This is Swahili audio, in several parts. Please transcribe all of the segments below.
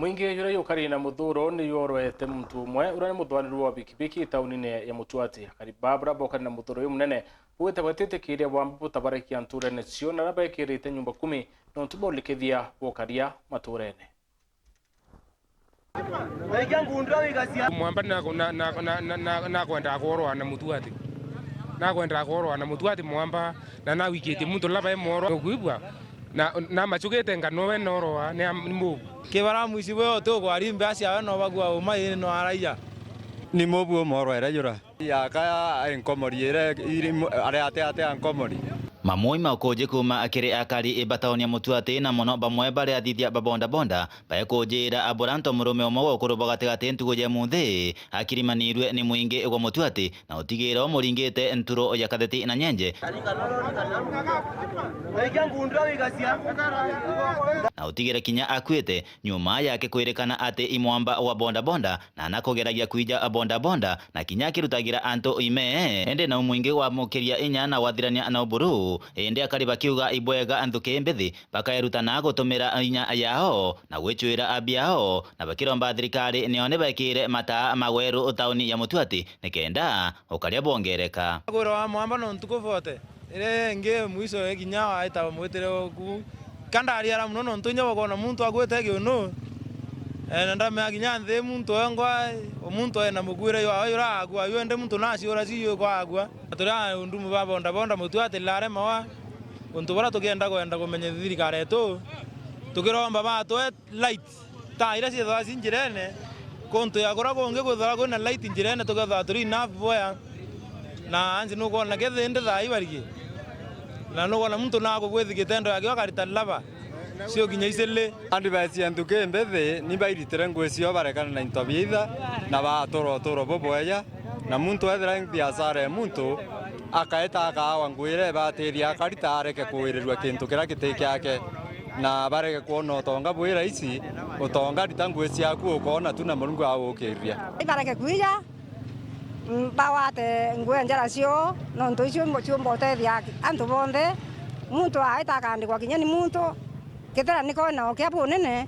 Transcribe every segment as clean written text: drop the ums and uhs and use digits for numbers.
Mwingi yura yukari na muthuro ni yorwete muntu umwe urane muthwaniri wa bikibiki taunini ya Mutuati. Akari babura bokari na muthuro uyu munene bwite bwatitikiria bwamba butabarakia nturene cio na rabekirite nyumba 10 nontu bolikithia bokaria maturene. Mwamba na kwenda korwa na Mutuati. Na kwenda korwa na Mutuati mwamba na wikiti muntu laba moro kuibwa na machugete ngano we noroa ne mu kibara muisi we to gwari mbasi awe no bagwa uma ine no araija ni mobu moro era yura ya ka enkomori era are ate enkomori mamoi makoje kuma akire akari ebataonia Mutuati na mono bamwe bare adithia babonda bonda bayekojera aboranto murume omo kuruba gatigate ntugo ya muthe akirimanirwe ni mwingi wa Mutuati na utigera muringite nturo ya katheti na nyenje na utigera kinya akwete nyuma yake kwerekana ate imwamba wa bonda bonda na nakogeragia kuija bonda bonda na kinya kirutagira anto ime ende na mwingi wa mukiria inya na wathirania na uburu ende akari bakiuga ibwega anthuke mbethi bakaerutana gutumira inya yao na gwicwira abiao na bakiromba thirikari nione bakire mata magweru tauni ya Mutuati nikenda ukaria bongereka agora mwamba no ntukuvote ire nge mwiso ekinya aita mwetere ku kandari ara muno no ntunya bagona muntu agwete gyono nanda me akinya nthe muntu engwa omuntu ena mugwire yo ayura agwa yo ende muntu nasi ora siyo kwa agwa atura undumu babonda bonda Mutuati lare mawa untu bara tugenda kwenda kumenye thirikari tu tukiromba batu light ta ira cia thaci njirene kontu yakora konge guthara kuna light njirene tugatha turi na boya na anzi nuko na gethende thai bariki na nuko na muntu nako gwethi gitendo yake akarita lava sio kinya isele andi basi antuke mbethe ni bairitire ngwecio barekana na intobitha na batoro boboya na muntu ethera biashara muntu akaeta akawa ngwire bateria akarita areke kuwirirwa kintu kira giteke yake na bareke kuona utonga bwira ici utonga ritangweci yaku ukona tu na Mungu agukiria ibareke kuija bawate ngwenjera cio no ntu icio mbote thia antu bonde muntu aita akandikwa kinya ni muntu kitera niko na kia bunene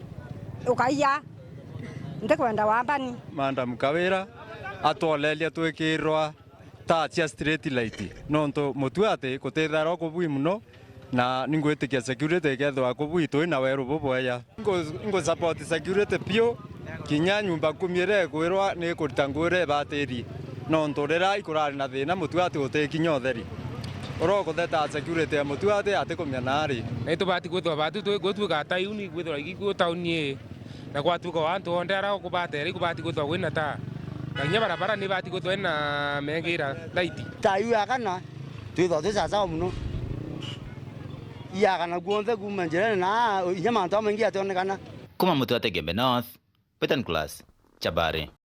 ukaiya ndekwenda wambani manda mukawira atolelia twikirwa tacha street light nonto Mutuati kutethara ko bui muno na ningwitikia security kethwa ko bui to na weru boboya ngo support security pio kinya nyumba 10 kwirwa ni kurtangure bateri nonto rera ikurari na thina Mutuati utekinya otheri oroko theta security ya Mutuati atikomya nari eto bati gutwa batu to gutwa ta uni gutwa igu tauni na kwatuka wantu ondera ko bateri ko bati gutwa wina ta kanya barabara ni bati gutwa na mengira laiti tayu yakana twitho sasa muno yakana guonthe kumenjere na inya mantu amengi atonekana kuma Mutuati Gembe North Petan Class Chabari.